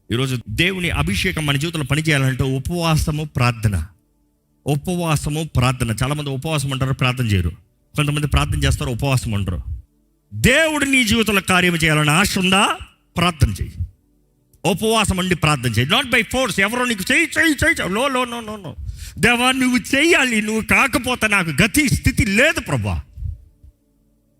ఈరోజు దేవుని అభిషేకం మన జీవితంలో పనిచేయాలంటే ఉపవాసము ప్రార్థన. చాలామంది ఉపవాసం అంటారు, ప్రార్థన చేయరు. కొంతమంది ప్రార్థన చేస్తారు, ఉపవాసం అంటారు. దేవుడు నీ జీవితంలో కార్యం చేయాలని ఆశ ఉందా? ప్రార్థన చేయి, ఉపవాసం అండి, ప్రార్థన చేయి. Not by force. ఎవరో నీకు చేయి లో లో నో నో నో దేవా నువ్వు చేయాలి, నువ్వు కాకపోతే నాకు గతి స్థితి లేదు ప్రభా.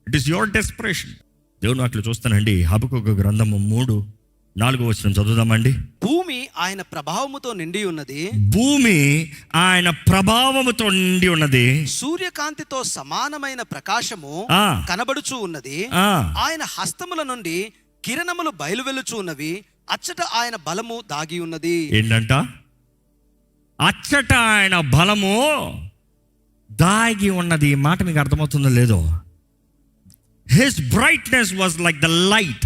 It is your desperation. దేవుని వాక్యం చూస్తానండి. హబక్కూకు గ్రంథము 3:4 చదువుదామండి. భూమి ఆయన ప్రభావముతో నిండి ఉన్నది, భూమి ఆయన ప్రభావముతో నిండి ఉన్నది, సూర్యకాంతితో సమానమైన ప్రకాశము కనబడుచూ ఉన్నది. ఆయన హస్తముల నుండి కిరణములు బయలువెలుచు ఉన్నవి, అచ్చట ఆయన బలము దాగి ఉన్నది. ఏంటంట? అచ్చట ఆయన బలము దాగి ఉన్నది. ఈ మాట మీకు అర్థమవుతుందో లేదో? His brightness was like the light.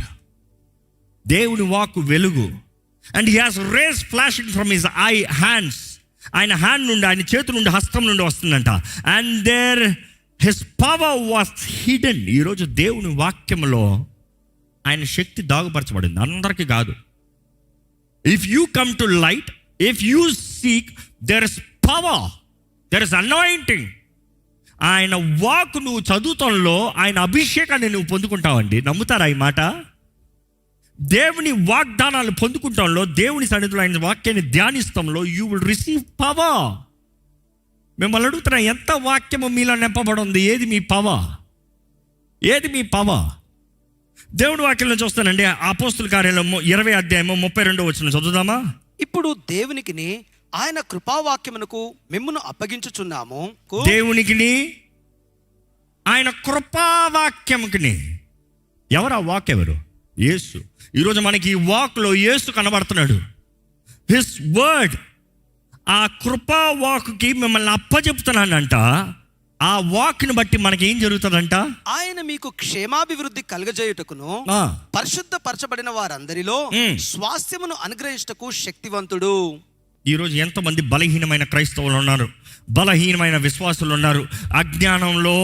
దేవుని వాక్కు వెలుగు. And he has rays flashing from his hands. ఆయన హ్యాండ్ నుండి, ఆయన చేతి నుండి, హస్తం నుండి వస్తుందంట. And there his power was hidden. ఈరోజు దేవుని వాక్యంలో ఆయన శక్తి దాగుపరచబడింది, అందరికీ కాదు. If you come to light, if you seek, there is power, there is anointing. ఆయన వాక్ నువ్వు చదువుతంలో ఆయన అభిషేకాన్ని నువ్వు పొందుకుంటావండి. నమ్ముతారా ఈ మాట? దేవుని వాగ్దానాలు పొందుకుంటాంలో, దేవుని సన్నిధిలో ఆయన వాక్యాన్ని ధ్యానిస్తాంలో యూ విల్ రిసీవ్ పవర్. మిమ్మల్ని అడుగుతున్నా, ఎంత వాక్యము మీలో నింపబడి ఉంది? ఏది మీ పవర్? ఏది మీ పవర్? దేవుని వాక్యంలో చూస్తానండి. అపోస్తుల కార్యాలయం 20:32 చదువుదామా? ఇప్పుడు దేవునికిని ఆయన కృపావాక్యమునకు మిమ్మును అప్పగించుచున్నాము. దేవునికిని ఆయన కృపావాక్యముకిని. ఎవరు ఆ వాక్? ఎవరు? యేసు. ఈరోజు మనకి ఈ వాక్లో యేసు కనబడుతున్నాడు. హిస్ వర్డ్, ఆ కృపా వాక్కి మిమ్మల్ని అప్పచెప్తున్నానంట. ఆ వాక్ని బట్టి మనకి ఏం జరుగుతుందంట? ఆయన మీకు క్షేమాభివృద్ధి కలుగజేయుటకును పరిశుద్ధ పరచబడిన వారందరిలో స్వాస్థ్యమును అనుగ్రహించుటకు శక్తివంతుడు. ఈరోజు ఎంతమంది బలహీనమైన క్రైస్తవులు ఉన్నారు, బలహీనమైన విశ్వాసులు ఉన్నారు, అజ్ఞానంలో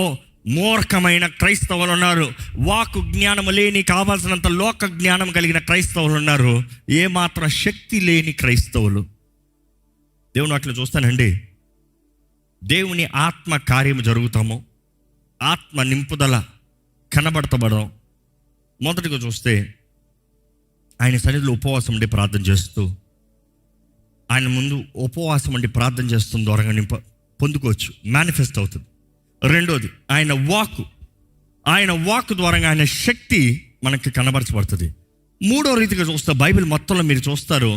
మూర్ఖమైన క్రైస్తవులు ఉన్నారు, వాక్కు జ్ఞానం లేని, కావాల్సినంత లోక జ్ఞానం కలిగిన క్రైస్తవులు ఉన్నారు, ఏమాత్రం శక్తి లేని క్రైస్తవులు. దేవుని అట్లా చూస్తానండి. దేవుని ఆత్మ కార్యము జరుగుతాము, ఆత్మ నింపుదల కనబడతబడం. మొదటిగా చూస్తే ఆయన సన్నిధిలో ఉపవాసం ఉండి ప్రార్థన చేస్తూ, ఆయన ముందు ఉపవాసం ఉండి ప్రార్థన చేస్తున్న ద్వారా పొందుకోవచ్చు, మేనిఫెస్ట్ అవుతుంది. రెండోది ఆయన వాక్ ద్వారా ఆయన శక్తి మనకి కనబరచబడుతుంది. మూడో రీతిగా చూస్తే బైబిల్ మొత్తంలో మీరు చూస్తారు,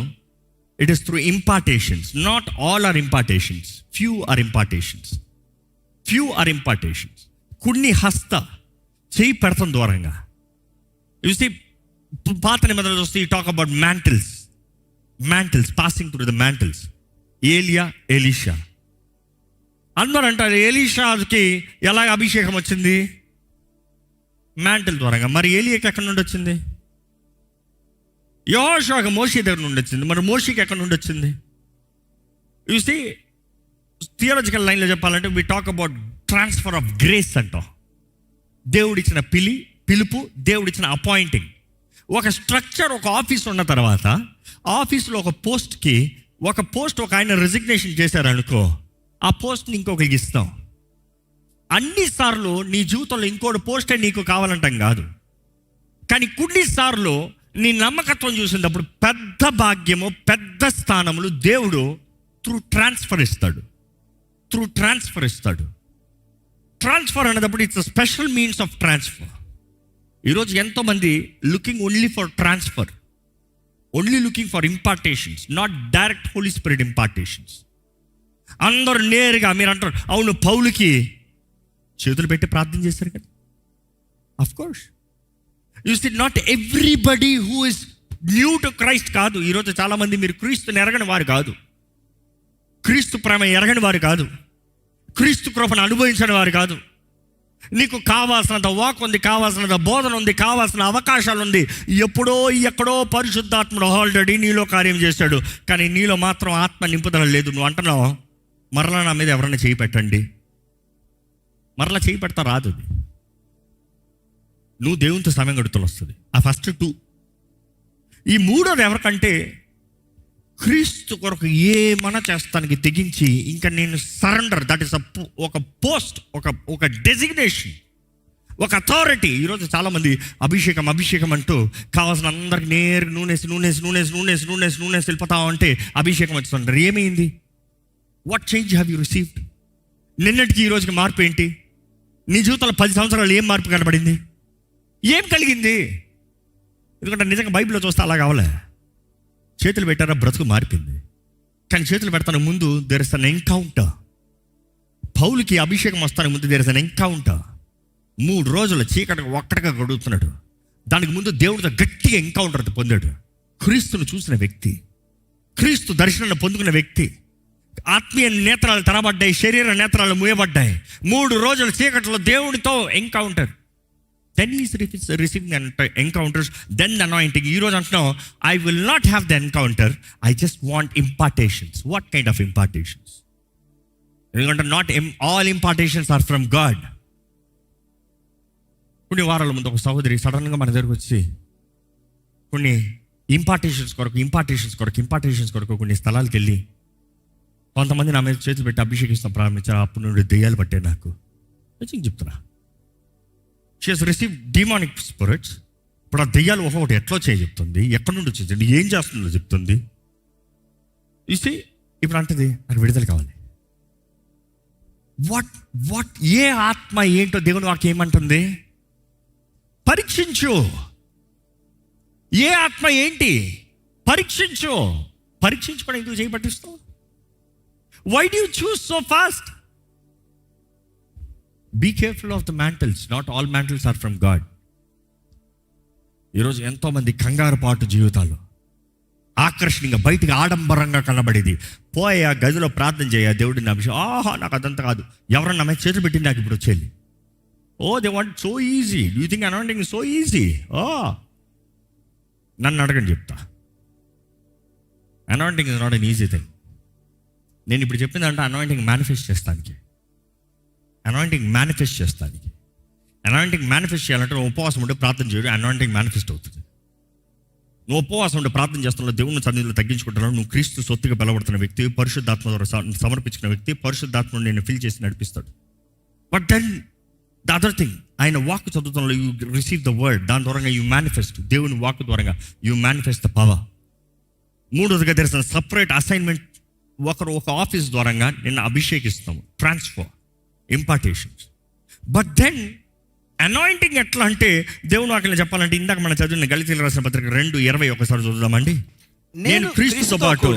it is through impartations. Not all are impartations, few are impartations. కొన్ని చేయి పెడతాం ద్వారంగా. చూస్తే పాత నిబంధనలు చూస్తే ఈ talk about mantles, passing through the mantles. ఏలియా, ఎలీషా. అందరూ అంటారు ఎలీషాకి ఎలాగ అభిషేకం వచ్చింది? మ్యాంటిల్ ద్వారంగా. మరి ఏలియాకి ఎక్కడి నుండి వచ్చింది? యెహోషువకి మోషే దగ్గర నుండి వచ్చింది. మరి మోషేకి ఎక్కడి నుండి వచ్చింది? చూసి థియాలజికల్ లైన్లో చెప్పాలంటే we talk about transfer of grace అంటాం. దేవుడిచ్చిన పిలుపు, దేవుడిచ్చిన అపాయింటింగ్. ఒక స్ట్రక్చర్, ఒక ఆఫీస్ ఉన్న తర్వాత ఆఫీస్లో ఒక పోస్ట్ ఒక ఆయన రిజిగ్నేషన్ చేశారనుకో, ఆ పోస్ట్ని ఇంకొకరికి ఇస్తాం. అన్నిసార్లు నీ జీవితంలో ఇంకోటి పోస్టే నీకు కావాలంటాం కాదు, కానీ కొన్నిసార్లు నీ నమ్మకత్వం చూసినప్పుడు పెద్ద భాగ్యము, పెద్ద స్థానములు దేవుడు త్రూ ట్రాన్స్ఫర్ ఇస్తాడు. ట్రాన్స్ఫర్ అనేటప్పుడు it's a special means of transfer. ఈరోజు ఎంతోమంది looking only for transfer, only looking for impartations, not direct Holy Spirit impartations. అందరూ నేరుగా మీరు అంటారు, అవును పౌలుకి చేతులు పెట్టి ప్రార్థన చేశారు కదా. Of course you see not everybody who is new to Christ కాదు. ఈరోజు చాలామంది మీరు క్రీస్తుని ఎరగని వారు కాదు, క్రీస్తు ప్రేమ ఎరగని వారు కాదు, క్రీస్తు కృపను అనుభవించని వారు కాదు. నీకు కావాల్సినంత వాక్ ఉంది, కావాల్సినంత బోధన ఉంది, కావాల్సిన అవకాశాలు ఉంది. ఎక్కడో పరిశుద్ధాత్ముడు ఆల్రెడీ నీలో కార్యం చేశాడు, కానీ నీలో మాత్రం ఆత్మ నింపుదల లేదు. నువ్వు అంటున్నావు, మరలా నా మీద ఎవరైనా చేయి పెట్టండి. మరలా చేయి పెడతా రాదు. నువ్వు దేవునితో సమయం గడుపుతూ వస్తుంది. ఆ ఫస్ట్ 2. ఈ మూడోది ఎవరికంటే క్రీస్తు కొరకు ఏమన్నా చేస్తానికి తెగించి ఇంకా నేను సరెండర్, దట్ ఈస్ ఒక పోస్ట్, ఒక డెసిగ్నేషన్, ఒక అథారిటీ. ఈరోజు చాలామంది అభిషేకం అంటూ కావాల్సిన అందరికి నేరు నూనెసి వెళ్ళిపోతా ఉంటే అభిషేకం వచ్చుతుంటారు. ఏమైంది? What change have you received? నిన్నటికి ఈ రోజుకి మార్పు ఏంటి? నీ జీవితంలో 10 సంవత్సరాలు ఏం మార్పు కనబడింది? ఏం కలిగింది? ఎందుకంటే నిజంగా బైబిల్లో చూస్తే అలా కావాలే. చేతులు పెట్టారా, బ్రతుకు మారిపోయింది. కానీ చేతులు పెడతాను ముందు దేర్ ఇస్ అన్ ఎన్కౌంటర్. పౌలుకి అభిషేకం వస్తానికి ముందు దేర్ ఇస్ అన్ ఎన్కౌంటర్. 3 రోజుల చీకటిగా ఒక్కటిగా గడుగుతున్నాడు. దానికి ముందు దేవుడితో గట్టిగా ఎన్కౌంటర్ పొందాడు. క్రీస్తును చూసిన వ్యక్తి, క్రీస్తు దర్శనాన్ని పొందుకున్న వ్యక్తి, ఆత్మీయ నేత్రాలు తెరబడ్డాయి, శరీర నేత్రాలు మూయబడ్డాయి. 3 రోజుల చీకటిలో దేవుడితో encounter. Then is receiving encounters, then the anointing. ఈరోజు అంటున్నాం, I will not have the encounter, I just want impartations. What kind of impartations? ఎందుకంటే not all impartations are from God. కొన్ని వారాల ముందు ఒక సహోదరి సడన్గా మన దగ్గరకు వచ్చి కొన్ని ఇంపార్టేషన్స్ కొరకు కొన్ని స్థలాలకు వెళ్ళి కొంతమంది నా మీద చేతులు పెట్టి అభిషేకిస్తాం ప్రారంభించారు. అప్పుడు నుండి దెయ్యాలు పట్టే నాకు. చెప్తున్నా, she has receive demonic spirits. ఇప్పుడు ఆ దెయ్యాలు ఒకటి ఎట్లా చెప్తుంది, ఎక్కడి నుండి వచ్చేది, ఏం చేస్తుందో చెప్తుంది. చూసి ఇప్పుడు అంటది నాకు విడుదల కావాలి. వాట్ ఏ ఆత్మ ఏంటో దేవుని వాక్యం ఏమంటుంది? పరీక్షించు. ఏ ఆత్మ ఏంటి? పరీక్షించుకొని ఎందుకు చేయబట్టిస్తావు? Why do you choose so fast? Be careful of the mantles. Not all mantles are from God. ఈరోజు ఎంతోమంది కంగారు పాటు జీవితాలు, ఆకర్షణీయంగా బయటికి ఆడంబరంగా కనబడేది. పోయి ఆ గదిలో ప్రార్థన చేయ, దేవుడిని అభిషేకం. ఆహా, నాకు అదంతా కాదు. ఎవరన్నా నా చేతులు పెట్టి నాకు ఇప్పుడు వచ్చేది. Oh they want so easy. You think anointing so easy? నన్ను అడగండి, చెప్తా. Anointing is not an easy thing. నేను ఇప్పుడు చెప్పిందంటే అనాయింటింగ్ మేనిఫెస్ట్ చేస్తానికి. అనాయింటింగ్ మేనిఫెస్ట్ చేయాలంటే నువ్వు ఉపవాసం ఉంటే ప్రార్థన చేయడం అనాయింటింగ్ మేనిఫెస్ట్ అవుతుంది. నువ్వు ఉపవాసం ఉంటే ప్రార్థన చేస్తున్నావు, దేవుని సన్నిధిలో తగ్గించుకుంటున్నావు, నువ్వు క్రీస్తు సొత్తుగా పిలవడుతున్న వ్యక్తి, పరిశుద్ధాత్మ ద్వారా సమర్పించుకున్న వ్యక్తి. పరిశుద్ధాత్మను నేను ఫిల్ చేసి నడిపిస్తాడు. But then the other thing, ఆయన వాక్ చదువుతున్న యూ రిసీవ్ ద వర్డ్. దాని ద్వారా యూ మేనిఫెస్ట్. దేవుని వాక్ ద్వారా యూ మేనిఫెస్ట్ ద పవర్. 3వదిగా తెలిసిన సపరేట్ అసైన్మెంట్. ఒక ఆఫీస్ ద్వారా నిన్ను అభిషేకిస్తాము. Transfer, impartations. But then anointing ఎట్లా అంటే దేవుని వాక్యం చెప్పాలంటే ఇందాక మనం చదివిన గళితీయులకు రాసిన పత్రిక 2:20 ఒకసారి చూద్దామండి. నేను క్రీస్తుతో పాటు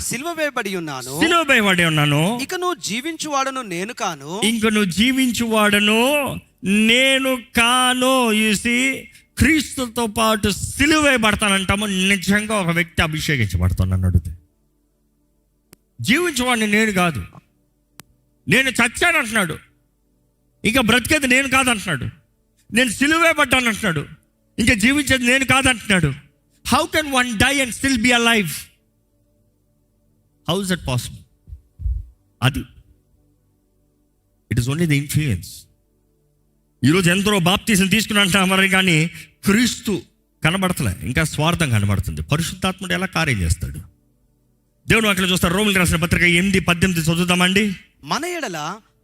సిలువ వేయబడి ఉన్నాను. ఇక నువ్వు జీవించువాడను నేను కాను. చూసి క్రీస్తుతో పాటు సిలువ వేయబడతానంటాము. నిజంగా ఒక వ్యక్తి అభిషేకించబడతాను. నన్ను అడిగితే జీవించేవాడిని నేను కాదు, నేను చచ్చాను అంటున్నాడు. ఇంకా బ్రతికేది నేను కాదంటున్నాడు. నేను సిలువే పడ్డాను అంటున్నాడు. ఇంకా జీవించేది నేను కాదంటున్నాడు. How can one die and still be alive? How is that possible? అది it is only the influence. ఈరోజు ఎందరో బాప్తీసం తీసుకుని అంటారు, కానీ క్రీస్తు కనబడతలే, ఇంకా స్వార్థం కనబడుతుంది. పరిశుద్ధాత్ముడు ఎలా కార్యం చేస్తాడు? దేవుడు అక్కడ చూస్తారు. రోమిలికి రాసిన పత్రిక 8:18 చదువుతామండి. మన ఎడల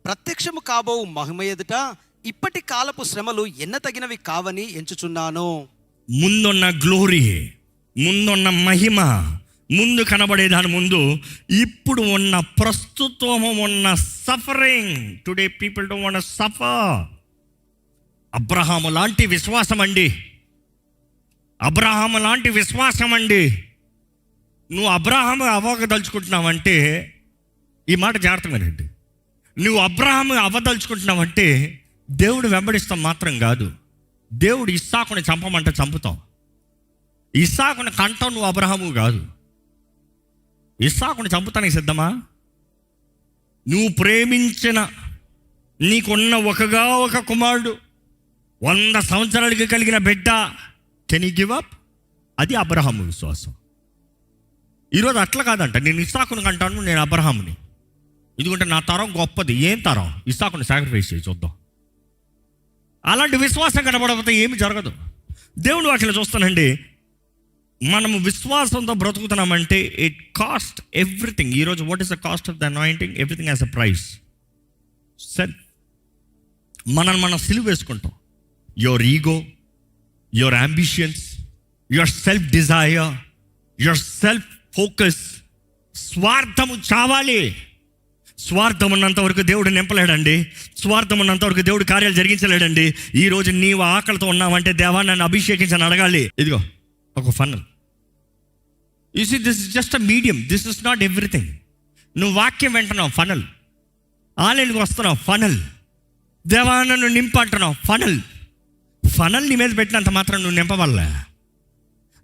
ప్రత్యక్షము కాబో మహిమ ఎదుట ఇప్పటి కాలపు శ్రమలు ఎన్నతగినవి కావని ఎంచుచున్నాను. ముందున్న గ్లోరీ, ముందున్న మహిమ, ముందు కనబడే దాని ముందు ఇప్పుడు ఉన్న ప్రస్తుతం ఉన్న suffering. Today people don't want to suffer. Abraham లాంటి విశ్వాసం అండి. నువ్వు అబ్రహాము అవ్వదలుచుకుంటున్నావంటే, ఈ మాట జాగ్రత్తగానండి, నువ్వు అబ్రహాము అవ్వదలుచుకుంటున్నావంటే దేవుడు వెంబడిస్తాం మాత్రం కాదు, దేవుడు ఇస్సాకుని చంపమంటే చంపుతాం. ఇస్సాకుని కంటావు, నువ్వు అబ్రహాము కాదు. ఇస్సాకుని చంపుతానికి సిద్ధమా? నువ్వు ప్రేమించిన నీకున్న ఒక కుమారుడు 100 సంవత్సరాలకి కలిగిన బిడ్డ, కెన్ యు గివ్ అప్? అది అబ్రహాము విశ్వాసం. ఈరోజు అట్లా కాదంట, నేను ఇస్సాకుని కంటాను, నేను అబ్రహాముని. ఎందుకంటే నా తరం గొప్పది. ఏం తరం? ఇస్సాకుని సాక్రిఫైస్ చేసి చూద్దాం. అలాంటి విశ్వాసం కనబడకపోతే ఏమి జరగదు. దేవుడు వాటిలో చూస్తానండి. మనము విశ్వాసంతో బ్రతుకుతున్నామంటే ఇట్ కాస్ట్ ఎవ్రీథింగ్. ఈరోజు what is the cost of the anointing? Everything has a price. Self, మనం సిలువ వేసుకుంటాం. Your ego, your ambitions, your self desire, your self focus. స్వార్థము చావాలి. స్వార్థం ఉన్నంత వరకు దేవుడు నింపలేడండి. స్వార్థం ఉన్నంత వరకు దేవుడు కార్యాలు జరిగించలేడండి. ఈరోజు నీవు ఆకలితో ఉన్నావంటే దేవా నన్ను అభిషేకించని అడగాలి. ఇదిగో ఒక funnel. You see, this is just a medium, this is not everything. నువ్వు వాక్యం వింటున్నావు, ఫనల్. ఆలయానికి వస్తున్నావు, ఫనల్. దేవా నన్ను నింపంటున్నావు, ఫనల్. ఫనల్ నీ మీద పెట్టినంత మాత్రం నువ్వు నింపబడలే.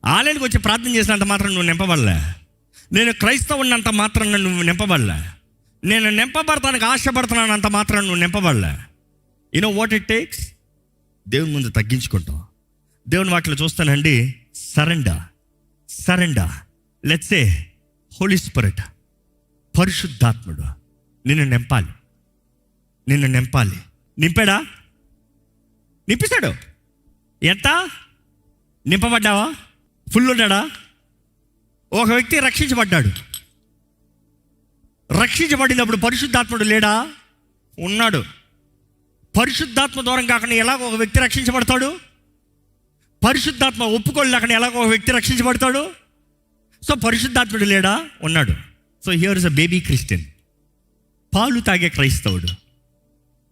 ఆలయానికి వచ్చి ప్రార్థన చేసినంత మాత్రం నువ్వు నింపబడలే. నేను క్రైస్తవు ఉన్నంత మాత్రం నువ్వు నింపబడలే. నేను నింపబడతానికి ఆశపడుతున్నాను అంత మాత్రం నువ్వు నింపబడలే. You know what it takes? దేవుని ముందు తగ్గించుకుంటాం. దేవుని వాటిలో చూస్తానండి, surrender. Let's say Holy Spirit, పరిశుద్ధాత్ముడు నిన్ను నింపాలి. నింపాడా? నింపేశాడు. ఎంత నింపబడ్డావా? ఫుల్ ఉన్నాడా? ఒక వ్యక్తి రక్షించబడ్డాడు. రక్షించబడినప్పుడు పరిశుద్ధాత్ముడు లేడా? ఉన్నాడు. పరిశుద్ధాత్మ దూరం కాకుండా ఎలాగో ఒక వ్యక్తి రక్షించబడతాడు? పరిశుద్ధాత్మ ఒప్పుకోలేకుండా ఎలాగో ఒక వ్యక్తి రక్షించబడతాడు? సో పరిశుద్ధాత్ముడు లేడా? ఉన్నాడు. So here is a baby Christian, పాలు తాగే క్రైస్తవుడు.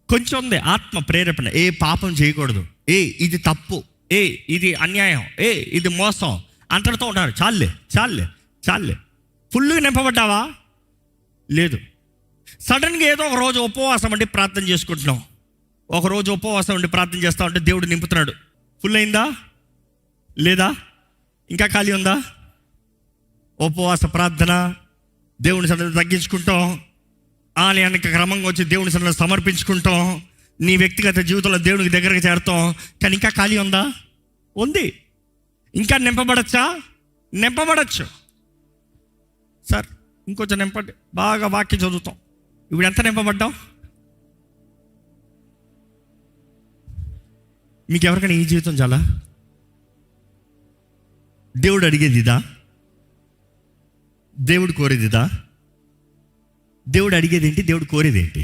కొంచెం ఉంది ఆత్మ ప్రేరేపణ. ఏ పాపం చేయకూడదు, ఇది తప్పు, ఇది అన్యాయం, ఇది మోసం, అంతటితో ఉంటారు. చాలే. ఫుల్గా నింపబడ్డావా? లేదు. సడన్గా ఏదో ఒక రోజు ఉపవాసం అంటే ప్రార్థన చేసుకుంటున్నాం. ఒక రోజు ఉపవాసం ఉండి ప్రార్థన చేస్తా ఉంటే దేవుడు నింపుతున్నాడు. ఫుల్ అయిందా? లేదా? ఇంకా ఖాళీ ఉందా? ఉపవాస ప్రార్థన, దేవుని సన్నిధిని తగ్గించుకుంటాం, ఆలయానికి క్రమంగా వచ్చి దేవుని సన్నిధిని సమర్పించుకుంటాం, నీ వ్యక్తిగత జీవితంలో దేవునికి దగ్గరకు చేరుతాం. కానీ ఇంకా ఖాళీ ఉందా? ఉంది. ఇంకా నింపబడచ్చా? నింపబడచ్చు. సార్ ఇంకొంచెం నింపండి. బాగా వాక్యం చదువుతాం. ఇప్పుడు ఎంత నింపబడ్డాం? మీకు ఎవరికైనా ఈ జీవితం చాలా? దేవుడు అడిగేది ఇదా? దేవుడు కోరేది ఇదా? దేవుడు అడిగేది ఏంటి? దేవుడు కోరేది ఏంటి?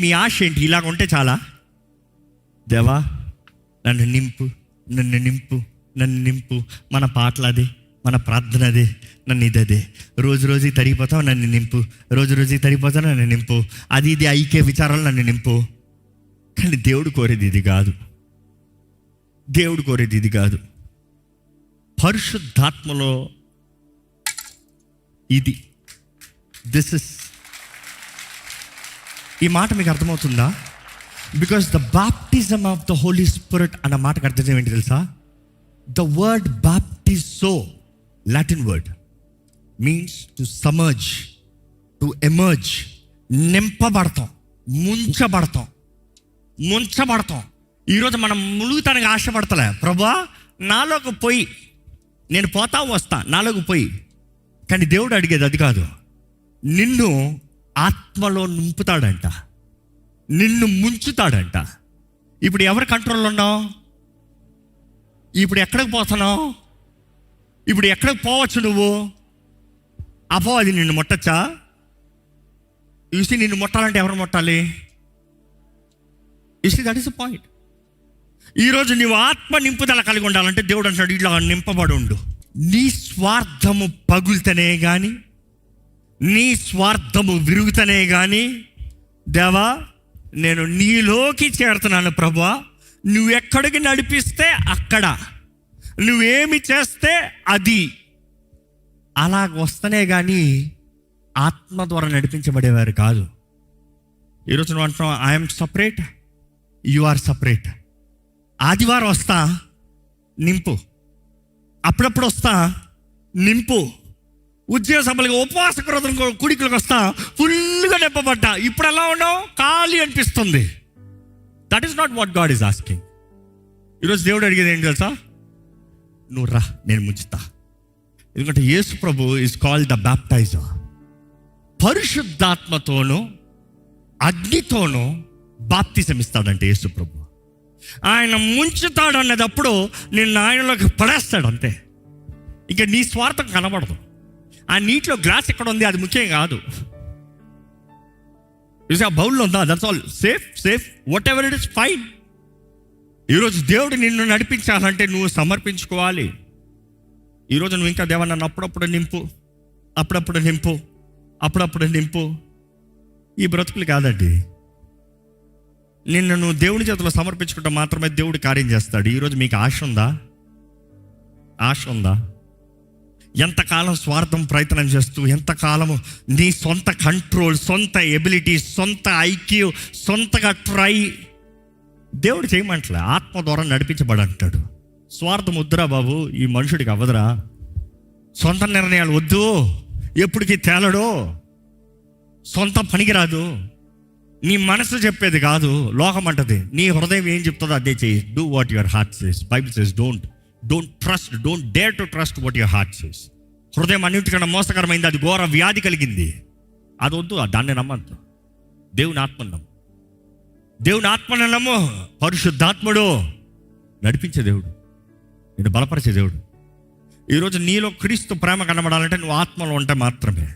మీ ఆశ ఏంటి? ఇలాగ ఉంటే చాలా? దేవా నన్ను నింపు. మన పాటలు అదే, మన ప్రార్థన అదే, నన్ను ఇదే. రోజు తరిగిపోతావు, నన్ను నింపు. రోజు తరిగిపోతావు, నన్ను నింపు. అది ఇది ఐక్య విచారాలు, నన్ను నింపు. కానీ దేవుడు కోరేది ఇది కాదు. పరిశుద్ధాత్మలో ఇది. ఈ మాట మీకు అర్థమవుతుందా? Because the baptism of the Holy Spirit అన్న మాటకు అర్థం ఏంటి తెలుసా? The word baptizo, Latin word, means to submerge, to emerge. నింపబడతాం, ముంచబడతాం. ఈరోజు మనం ములుగుతానికి ఆశపడతలే. ప్రభువా నాలోకి పోయి, నేను పోతా వస్తా, నాలోకి పోయి. కానీ దేవుడు అడిగేది అది కాదు. నిన్ను ఆత్మలో నింపుతాడంట, నిన్ను ముంచుతాడంట. ఇప్పుడు ఎవరి కంట్రోల్లో ఉన్నావు? ఇప్పుడు ఎక్కడికి పోతున్నావు? ఇప్పుడు ఎక్కడికి పోవచ్చు నువ్వు? అది నిన్ను ముట్టచ్చా? చూసి నిన్ను ముట్టాలంటే ఎవరు ముట్టాలి? చూసి దట్ ఈస్ ద పాయింట్. ఈరోజు నీవు ఆత్మ నింపుదల కలిగి ఉండాలంటే దేవుడు అంటాడు, ఇట్లా నింపబడి ఉండు. నీ స్వార్థము పగులుతనే కానీ, నీ స్వార్థము విరుగుతనే కానీ, దేవా నేను నీలోకి చేరుతున్నాను ప్రభువా, నువ్వు ఎక్కడికి నడిపిస్తే అక్కడ, నువ్వేమి చేస్తే అది, అలాగ వస్తనే కానీ ఆత్మ ద్వారా నడిపించబడేవారు కాదు. ఈరోజు నువ్వు అంటున్నావు I'm separate, you are separate. ఆదివారం వస్తా నింపు, అప్పుడప్పుడు వస్తా నింపు, ఉద్యోగ సభలకు ఉపవాస కుడికలకు వస్తా ఫుల్గా నింపబడ్డా. ఇప్పుడు ఎలా ఉన్నావు? ఖాళీ అనిపిస్తుంది. That is not what God is asking. ఈరోజు దేవుడు అడిగేది ఏంటి తెలుసా? నువ్వు రా, నేను ముంచుతా. ఎందుకంటే యేసు ప్రభు ఈజ్ కాల్డ్ ద బాప్టైజర్. పరిశుద్ధాత్మతోనూ అగ్నితోనూ బాప్తిసం ఇస్తాడంటే యేసు ప్రభు. ఆయన ముంచుతాడు అన్నదప్పుడు నిన్ను ఆయనలోకి పడేస్తాడు అంతే. ఇక నీ స్వార్థం కనబడదు. ఆ నీటిలో గ్లాస్ ఎక్కడ ఉంది అది ముఖ్యం కాదు. ఆ బౌల్లో ఉందా, that's all. Safe what ever it is fine. ఈరోజు దేవుడు నిన్ను నడిపించాలంటే నువ్వు సమర్పించుకోవాలి. ఈరోజు నువ్వు ఇంకా దేవా నన్ను అప్పుడప్పుడు నింపు. ఈ బ్రతుకులు కాదండి. నిన్ను నువ్వు దేవుని చేతిలో సమర్పించుకుంటే మాత్రమే దేవుడు కార్యం చేస్తాడు. ఈరోజు మీకు ఆశ ఉందా? ఎంతకాలం స్వార్థం ప్రయత్నం చేస్తూ, ఎంతకాలము నీ సొంత కంట్రోల్, సొంత ఎబిలిటీ, సొంత ఐక్యూ, సొంతగా ట్రై. దేవుడు చేయమంటలే, ఆత్మ ద్వారా నడిపించబడి అంటాడు. స్వార్థం వద్దురా బాబు, ఈ మనుషుడికి అవ్వదురా. సొంత నిర్ణయాలు వద్దు, ఎప్పటికీ తేలడో, సొంత పనికి రాదు. నీ మనసు చెప్పేది కాదు, లోకం అంటది. నీ హృదయం ఏం చెప్తుందో అదే చెయ్యి. Do what your heart says. Bible says don't trust, don't dare to trust what your heart says. హృదయం అన్నింటికన్నా మోసకరమైంది, అది ఘోర వ్యాధి కలిగింది. అది వద్దు, దాన్ని నమ్మద్దు. దేవుని ఆత్మను నమ్ము. పరిశుద్ధాత్ముడు నడిపించే దేవుడు, నేను బలపరిచే దేవుడు. ఈరోజు నీలో క్రీస్తు ప్రేమ కనబడాలంటే నువ్వు ఆత్మలో ఉంటే మాత్రమే.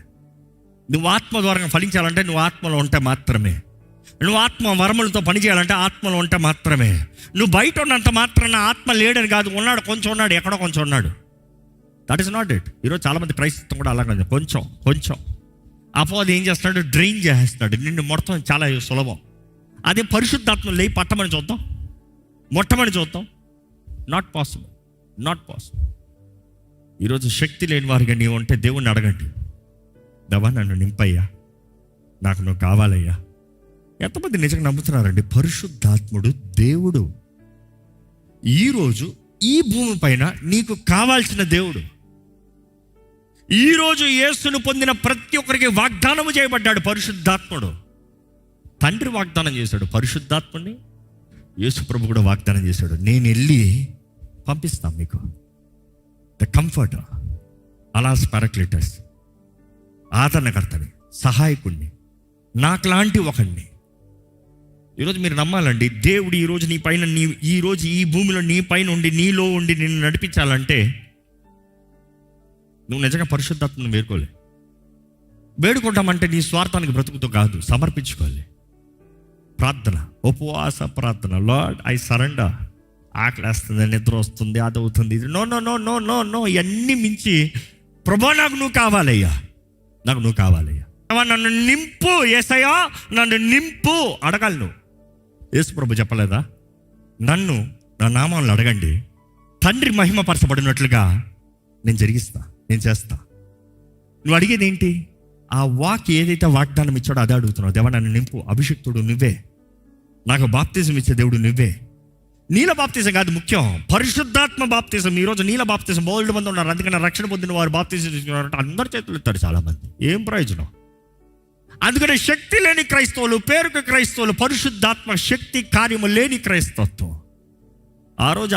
నువ్వు ఆత్మ ద్వారా ఫలించాలంటే నువ్వు ఆత్మలో ఉంటే మాత్రమే. నువ్వు ఆత్మ వరములతో పనిచేయాలంటే ఆత్మలో ఉంటే మాత్రమే. నువ్వు బయట ఉన్నంత మాత్రాన ఆత్మ లేడని కాదు, ఉన్నాడు, కొంచెం ఉన్నాడు, ఎక్కడో కొంచెం ఉన్నాడు. That is not it. ఈరోజు చాలామంది క్రైస్తవం కూడా అలాగే కొంచెం అపోది ఏం చేస్తున్నాడు, డ్రైన్ చేస్తున్నాడు నిన్ను. మొత్తం చాలా సులభం. అదే పరిశుద్ధాత్మ లేయి పట్టమని చూద్దాం, మొట్టమని చూద్దాం. Not possible. ఈరోజు శక్తి లేని వారిగా నీవు ఉంటే దేవుణ్ణి అడగండి, దేవా నన్ను నింపయ్యా, నాకు నువ్వు కావాలయ్యా. ఎంతమంది నిజంగా నమ్ముతున్నారండి? పరిశుద్ధాత్ముడు దేవుడు ఈరోజు ఈ భూమి పైన నీకు కావాల్సిన దేవుడు. ఈరోజు యేసును పొందిన ప్రతి ఒక్కరికి వాగ్దానము చేయబడ్డాడు పరిశుద్ధాత్ముడు. తండ్రి వాగ్దానం చేశాడు పరిశుద్ధాత్ముడిని, యేసు ప్రభు కూడా వాగ్దానం చేశాడు, నేను వెళ్ళి పంపిస్తాను మీకు ద కంఫర్టర్, అలాస్ పారాక్లీటస్, ఆదరణకర్తని, సహాయకుడిని, నాకులాంటి ఒకడిని. ఈరోజు మీరు నమ్మాలండి, దేవుడు ఈరోజు నీ పైన, ఈరోజు ఈ భూమిలో నీ పైన ఉండి, నీలో ఉండి నిన్ను నడిపించాలంటే నువ్వు నిజంగా పరిశుద్ధాత్మను వేడుకుంటామంటే నీ స్వార్థానికి బ్రతుకుతూ కాదు, సమర్పించుకోవాలి. ప్రార్థన, ఉపవాస ప్రార్థన. Lord I surrender. ఆకలేస్తుంది, నిద్ర వస్తుంది, అది అవుతుంది, ఇది no no no no no no ఇవన్నీ మించి ప్రభా నాకు నువ్వు కావాలయ్యా, నన్ను నింపు యేసయ్యా, నన్ను నింపు అడగాలి. నువ్వు యేసు ప్రభు చెప్పలేదా, నన్ను నా నామాలను అడగండి, తండ్రి మహిమపరచబడినట్లుగా నేను జరిగిస్తా, నేను చేస్తా. నువ్వు అడిగేది ఏంటి? ఆ ఏదైతే వాగ్దానం ఇచ్చాడో అదే అడుగుతున్నావు. దేవా నన్ను నింపు, అభిషిక్తుడు నువ్వే, నాకు బాప్తిజం ఇచ్చే దేవుడు నువ్వే. నీల బాప్తిజం కాదు ముఖ్యం, పరిశుద్ధాత్మ బాప్తిజం. ఈరోజు నీల బాప్తిజం బోల్డ్ మంది ఉన్నారు. అందుకని రక్షణ పొందిన వారు బాప్తిజం తీసుకున్నారంటే అందరు చేతులు ఎత్తారు చాలామంది. ఏం ప్రయోజనం? అందుకని శక్తి లేని క్రైస్తవులు, పేరుకు క్రైస్తవులు, పరిశుద్ధాత్మ శక్తి కార్యము లేని క్రైస్తవత్వం. ఆ రోజు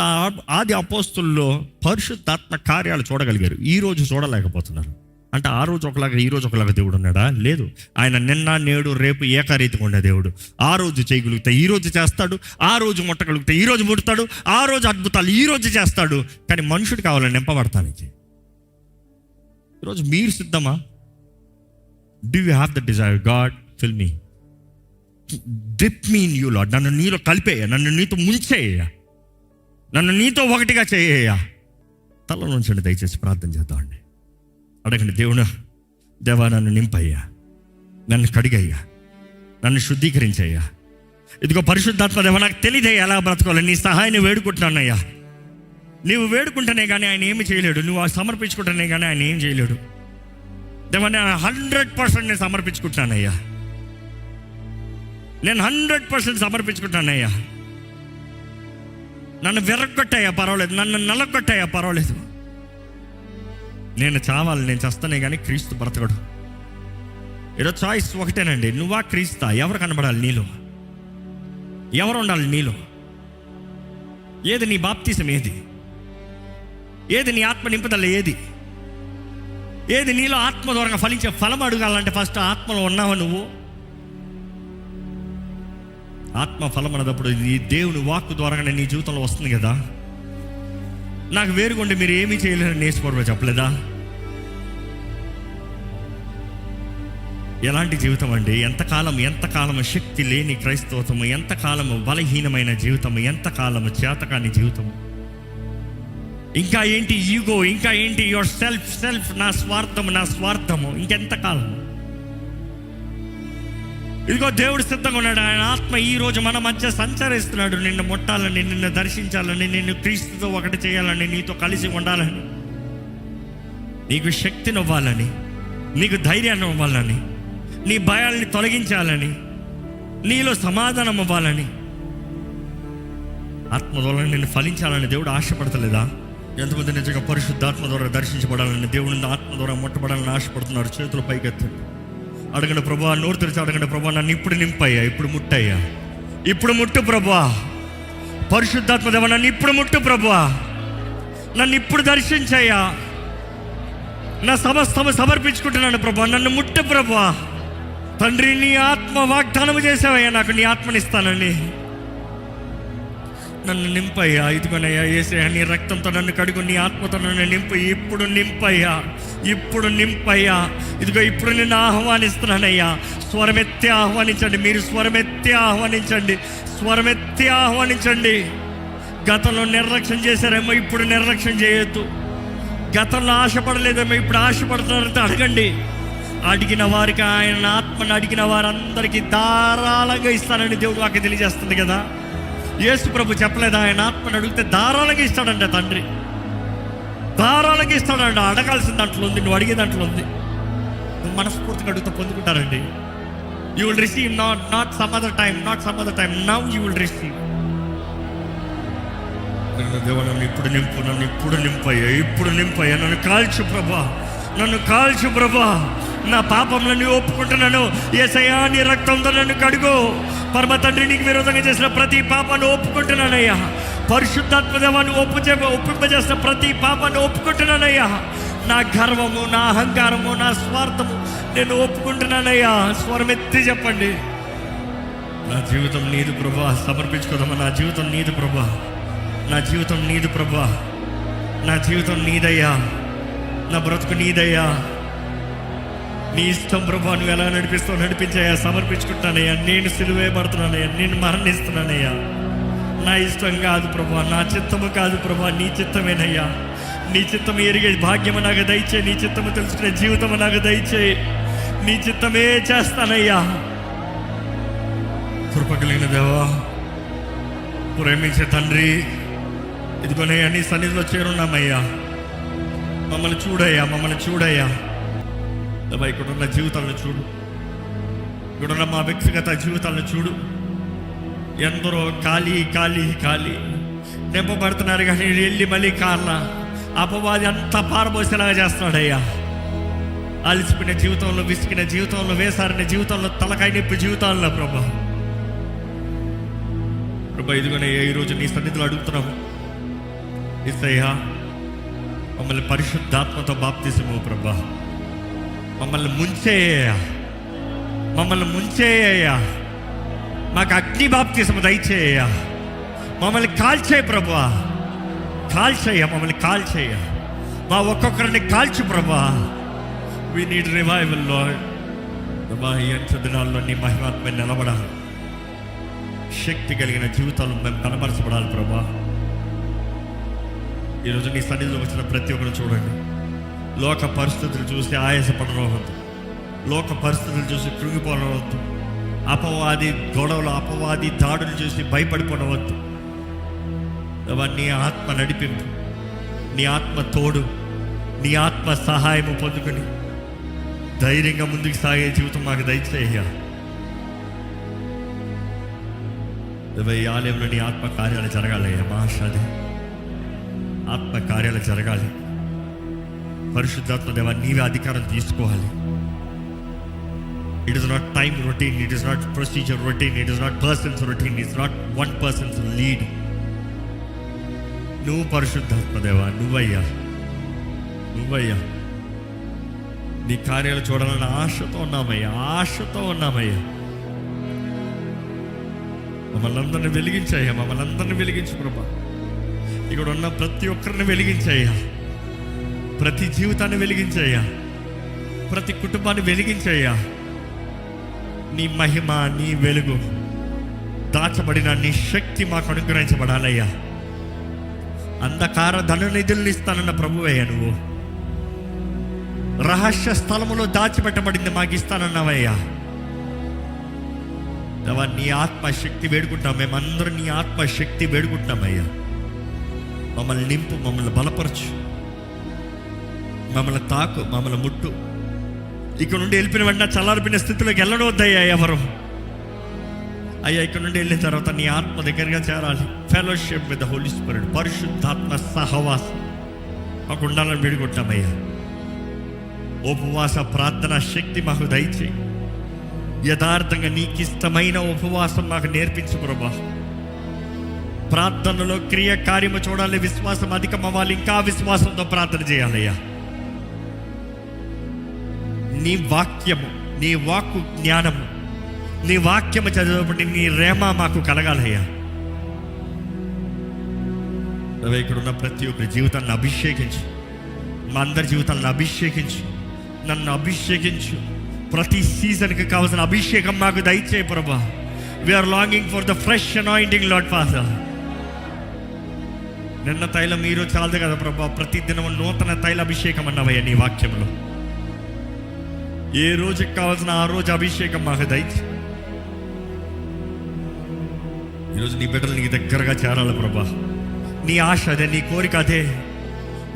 ఆది అపోస్తుల్లో పరిశుద్ధాత్మ కార్యాలు చూడగలిగారు, ఈ రోజు చూడలేకపోతున్నారు. అంటే ఆ రోజు ఒకలాగా ఈ రోజు ఒకలాగా దేవుడు ఉన్నాడా? లేదు. ఆయన నిన్న నేడు రేపు ఏకరీతిగా ఉండే దేవుడు. ఆ రోజు చేయగలిగితే ఈ రోజు చేస్తాడు, ఆ రోజు ముట్టగలిగితే ఈ రోజు ముడతాడు, ఆ రోజు అద్భుతాలు ఈ రోజు చేస్తాడు. కానీ మనుషుడు కావాలని నింపబడతానికి ఈరోజు మీరు సిద్ధమా? Do you have the desire? God fill me, dip me in you lord. నన్ను నీలో కలిపేయ, నన్ను నీతో ముంచేయ, నన్ను నీతో ఒకటిగా చేయ. తల నుంచండి, దయచేసి ప్రార్థన చేద్దామండి. అడగండి, దేవా నన్ను నింపయ్యా, నన్ను కడిగయ్యా, నన్ను శుద్ధీకరించయ్యా. ఇదిగో పరిశుద్ధాత్మ దేవా, నాకు తెలియదయ్యా ఎలా బ్రతకాలి, నీ సహాయాన్ని వేడుకుంటున్నానయ్యా. నీవు వేడుకుంటేనే కానీ ఆయన ఏమి చేయలేడు, నువ్వు సమర్పించుకుంటేనే కానీ ఆయన ఏం చేయలేడు. దేవా నేను 100% నేను సమర్పించుకుంటున్నానయ్యా, నేను 100% సమర్పించుకుంటానయ్యా. నన్ను విరగొట్టాయా పర్వాలేదు, నన్ను నలగొట్టాయా పర్వాలేదు. నేను చావాలి, నేను చస్తానే కానీ క్రీస్తు బ్రతకడు. ఈరోజు చాయిస్ ఒకటేనండి, నువ్వా క్రీస్తా? ఎవరు కనబడాలి నీలో? ఎవరు ఉండాలి నీలో? ఏది నీ బాప్తిసం? ఏది నీ ఆత్మ నింపుదల? ఏది నీలో ఆత్మ ద్వారా ఫలించే ఫలం? అడగాలంటే ఫస్ట్ ఆత్మలో ఉన్నావా నువ్వు? ఆత్మ ఫలం అన్నప్పుడు ఈ దేవుని వాక్కు ద్వారానే నీ జీవితంలో వస్తుంది కదా. నాకు వేరుగుండి మీరు ఏమీ చేయలేరని నేర్చుకోవడం చెప్పలేదా? ఎలాంటి జీవితం అండి? ఎంతకాలం శక్తి లేని క్రైస్తవత్వము, ఎంతకాలము బలహీనమైన జీవితము, ఎంతకాలము చేతకాని జీవితము, ఇంకా ఏంటి ఈగో, ఇంకా ఏంటి యువర్ సెల్ఫ్ నా స్వార్థము ఇంకెంతకాలం? ఇదిగో దేవుడు సిద్ధంగా ఉన్నాడు. ఆయన ఆత్మ ఈ రోజు మన మధ్య సంచరిస్తున్నాడు. నిన్ను ముట్టాలని, నిన్ను దర్శించాలని, నిన్ను క్రీస్తుతో ఒకటి చేయాలని, నీతో కలిసి ఉండాలని, నీకు శక్తిని ఇవ్వాలని, నీకు ధైర్యాన్ని ఇవ్వాలని, నీ భయాల్ని తొలగించాలని, నీలో సమాధానం ఇవ్వాలని, ఆత్మ ద్వారా నిన్ను ఫలించాలని దేవుడు ఆశపడతలేదా? ఎంతమంది నిజంగా పరిశుద్ధాత్మ ద్వారా దర్శించబడాలని, దేవుని ఆత్మ ద్వారా ముట్టబడాలని ఆశపడుతున్నారు? చేతులు పైకెత్తండి, అడగండి. ప్రభువా, నోరు తెరిచి అడగండి. ప్రభువా, నన్ను ఇప్పుడు నింపయ్యా, ఇప్పుడు ముట్టయ్యా, ఇప్పుడు ముట్టు ప్రభువా. పరిశుద్ధాత్మ దేవా, నన్ను ఇప్పుడు ముట్టు ప్రభువా, నన్ను ఇప్పుడు దర్శించయ్యా. నా సమస్తము సమర్పించుకుంటున్నాను ప్రభువా, నన్ను ముట్టు ప్రభువా. తండ్రి, నీ ఆత్మ వాగ్దానం చేసావయ్యా, నాకు నీ ఆత్మనిస్తానని. నన్ను నింపయ్యా. ఇదిగోనయ్యా యేసయ్యా, నీ రక్తంతో నన్ను కడుగు, నీ ఆత్మతో నన్ను నింపు. ఇప్పుడు నింపయ్యా, ఇప్పుడు నింపయ్యా. ఇదిగో ఇప్పుడు నిన్ను ఆహ్వానిస్తున్నానయ్యా. స్వరమెత్తి ఆహ్వానించండి. మీరు స్వరమెత్తి ఆహ్వానించండి, స్వరమెత్తి ఆహ్వానించండి. గతంలో నిర్లక్ష్యం చేశారేమో, ఇప్పుడు నిర్లక్ష్యం చేయొద్దు. గతంలో ఆశపడలేదేమో, ఇప్పుడు ఆశపడుతున్నారంటే అడగండి. అడిగిన వారికి, ఆయన ఆత్మను అడిగిన వారందరికీ ధారాళంగా ఇస్తానని దేవుడు వాకి తెలియజేస్తుంది కదా. యేసు ప్రభు చెప్పలేదా? ఆయన ఆత్మను అడిగితే ధారాళంగా ఇస్తాడంట తండ్రి, ధారాళంగా ఇస్తాడంట. అడగాల్సిన దాంట్లో ఉంది, నువ్వు అడిగే దాంట్లో ఉంది. నువ్వు మనస్ఫూర్తిగా అడుగుతా పొందుకుంటారండి. You will receive, not some other time, now you will receive. దేవా, నన్ను ఇప్పుడు నింపు, నన్ను ఇప్పుడు నింపయ్యా, ఇప్పుడు నింపయ్యా. నన్ను కాల్చు ప్రభా, నన్ను కాల్చు ప్రభా. నా పాపంలన్నీ ఒప్పుకుంటున్నాను. యేసయ్యా, నీ రక్తంతో నన్ను కడుగు. పరమ తండ్రి, నీకు విరోధంగా చేసిన ప్రతి పాపాన్ని ఒప్పుకుంటున్నానయ్యా. పరిశుద్ధాత్మ దేవాన్ని ఒప్పింపజేసిన ప్రతి పాపాన్ని ఒప్పుకుంటున్నానయ్యా. నా గర్వము, నా అహంకారము, నా స్వార్థము నేను ఒప్పుకుంటున్నానయ్యా. స్వరమెత్తి చెప్పండి. నా జీవితం నీది ప్రభా, సమర్పించుకోదమ్మా. నా జీవితం నీది ప్రభా, నా జీవితం నీది ప్రభా, నా జీవితం నీదయ్యా, నా బ్రతుకు నీదయ్యా. నీ ఇష్టం ప్రభా, నువ్వు ఎలా నడిపిస్తావు నడిపించయ్యా. సమర్పించుకుంటానయ్యా. నేను సిలువే పడుతున్నానయ్యా, నేను మరణిస్తున్నానయ్యా. నా ఇష్టం కాదు ప్రభా, నా చిత్తము కాదు ప్రభా, నీ చిత్తమేనయ్యా. నీ చిత్తము ఎరిగే భాగ్యము నాకు దయచే, నీ చిత్తము తెలుసుకునే జీవితము నాకు దయచే. నీ చిత్తమే చేస్తానయ్యా. కృప కలిగిన దేవా, ప్రేమించే తండ్రి, ఇదిగోనయ్యా నీ సన్నిధిలో చేరున్నామయ్యా. మమ్మల్ని చూడయ్యా, మమ్మల్ని చూడయ్యా. ఇక్కడున్న జీవితాలను చూడు, ఇక్కడున్న మా వ్యక్తిగత జీవితాలను చూడు. ఎందరో ఖాళీ నింపబడుతున్నారు, కానీ వెళ్ళి మళ్ళీ కార్ల అపవాది అంతా పారబోసేలాగా చేస్తున్నాడయ్యా. అలసిపోయిన జీవితంలో, విసిగిన జీవితంలో, వేసారిన జీవితంలో, తలకాయ నొప్పి జీవితాల్లో ప్రభా, ఇదిగోనే ఈరోజు నీ సన్నిధిలో అడుగుతున్నాము. యేసయ్యా, మమ్మల్ని పరిశుద్ధాత్మతో బాప్తిసము ప్రభా. మమ్మల్ని ముంచేయ్యా. మాకు అగ్ని బాప్తిసము దయచేయ్యా. మమ్మల్ని కాల్చేయ ప్రభా, కాల్చేయ్యా, మమ్మల్ని కాల్చేయ్యా. మా ఒక్కొక్కరిని కాల్చు ప్రభా. We need revival Lord. ప్రభా, ఈ అంచె దినాల్లో నీ మహిమాత్మ నిలబడాలి. శక్తి కలిగిన జీవితాలు మేము కనబరచబడాలి ప్రభా. ఈరోజు నీ సన్నిధిలో వచ్చిన ప్రతి ఒక్కరు చూడండి. లోక పరిస్థితులు చూసి ఆయాసపడవద్దు, లోక పరిస్థితులు చూసి కృంగిపోవద్దు, అపవాది గొడవలు, అపవాది దాడులు చూసి భయపడిపోవద్దు. నీ ఆత్మ నడిపింపు, నీ ఆత్మ తోడు, నీ ఆత్మ సహాయము పొందుకొని ధైర్యంగా ముందుకు సాగే జీవితం మాకు దయచేయ్యా. ఈ ఆలయంలో నీ ఆత్మ కార్యాలు జరగాలయ్యా. మహాషాది ఆత్మ కార్యాలు జరగాలి. పరిశుద్ధాత్మ దేవా, నీవే అధికారం తీసుకోవాలి. It is not time routine, it is not procedure routine, it is not persons routine, it's not one persons lead. నువ్వు పరిశుద్ధాత్మ దేవా, నువ్వయ్యా నీ కార్యాలు చూడాలని ఆశతో ఉన్నామయ్యా. మమ్మల్ని అందరిని వెలిగించాయ్యా, మమ్మల్ని అందరిని వెలిగించు ప్రభా. ఇక్కడ ఉన్న ప్రతి ఒక్కరిని వెలిగించాయ్యా, ప్రతి జీవితాన్ని వెలిగించాయ్యా, ప్రతి కుటుంబాన్ని వెలిగించాయ్యా. నీ మహిమ, నీ వెలుగు, దాచబడిన నీ శక్తి మాకు అనుగ్రహించబడాలయ్యా. అంధకార ధననిధుల్ని ఇస్తానన్న ప్రభువయ్యా, నువ్వు రహస్య స్థలములో దాచిపెట్టబడింది మాకు ఇస్తానన్నావయ్యా. దేవా, నీ ఆత్మశక్తి వేడుకుంటాం, మేమందరం నీ ఆత్మశక్తి వేడుకుంటున్నామయ్యా. మమ్మల్ని నింపు, మమ్మల్ని బలపరచు, మమ్మల్ని తాకు, మమ్మల్ని ముట్టు. ఇక్కడ నుండి వెళ్ళిపోయిన వెంటనే చల్లారిపోయిన స్థితిలోకి వెళ్ళడవద్దయ్యా ఎవరు. అయ్యా, ఇక్కడ నుండి వెళ్ళిన తర్వాత నీ ఆత్మ దగ్గరగా చేరాలి. Fellowship with the Holy Spirit, పరిశుద్ధాత్మ సహవాసం మాకు ఉండాలని వేడుకుంటామయ్యా. ఉపవాస ప్రార్థన శక్తి మాకు దయచేయి. యథార్థంగా నీకు ఇష్టమైన ఉపవాసం మాకు నేర్పించు ప్రభా. ప్రార్థనలో క్రియ కార్యము చూడాలి, విశ్వాసం అధికం అవ్వాలి, ఇంకా విశ్వాసంతో ప్రార్థన చేయాలయ్యా. నీ వాక్యము, నీ వాక్కు జ్ఞానము, నీ వాక్యము చదివేపటి నీ రేమ మాకు కలగాలయ్యా. ఇక్కడ ఉన్న ప్రతి ఒక్కరి జీవితాన్ని అభిషేకించు, మా అందరి జీవితాలను అభిషేకించు, నన్ను అభిషేకించు. ప్రతి సీజన్కి కావాల్సిన అభిషేకం మాకు దయచేయి ప్రభా. We are longing for the fresh anointing Lord Father. నిన్న తైలం ఈరోజు చాలదు కదా ప్రభా, ప్రతి దినం నూతన తైల అభిషేకం అన్నవయ్యా నీ వాక్యంలో. ఏ రోజుకి కావాల్సిన ఆ రోజు అభిషేకం మాకు దయచేయి. ఈరోజు నీ బిడ్డలు నీ దగ్గరగా చేరాలి ప్రభా. నీ ఆశ అదే, నీ కోరిక అదే.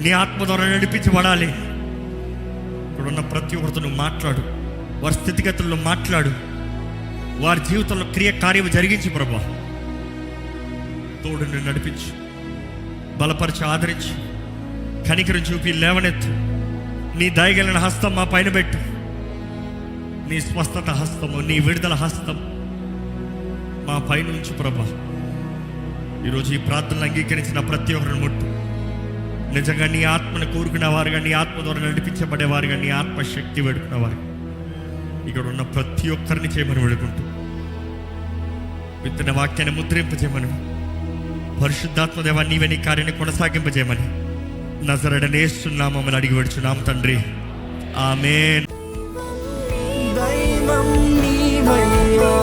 నీ ఆత్మ ద్వారా నడిపించబడాలి. ఇక్కడున్న ప్రతి ఒక్కరితో నువ్వు మాట్లాడు, వారి స్థితిగతుల్లో మాట్లాడు, వారి జీవితంలో క్రియ కార్యము జరిగించు ప్రభా. తోడుని నడిపించు, బలపరిచి, ఆదరించు, కనికరం చూపి లేవనెత్తు. నీ దయగలిగిన హస్తం మా పైన పెట్టు. నీ స్వస్థత హస్తము, నీ విడుదల హస్తం మా పైన ఉంచు ప్రభా. ఈరోజు ఈ ప్రార్థనలు అంగీకరించిన ప్రతి ఒక్కరిని ముట్టు. నిజంగా నీ ఆత్మను కోరుకునేవారుగా, నీ ఆత్మ ద్వారా నడిపించబడేవారుగా, నీ ఆత్మశక్తి వేడుకునేవారు ఇక్కడ ఉన్న ప్రతి ఒక్కరిని చేయమని వేడుకుంటూ, విత్తన వాక్యాన్ని ముద్రింపజేయమని, పరిశుద్ధాత్మ దేవా నీవే నీ కార్యాన్ని కొనసాగింపజేయమని నజరేయుడైన యేసు నామములో అడిగి వేడుచున్నాము తండ్రి, ఆమేన్. దైవం నీవయ్యా.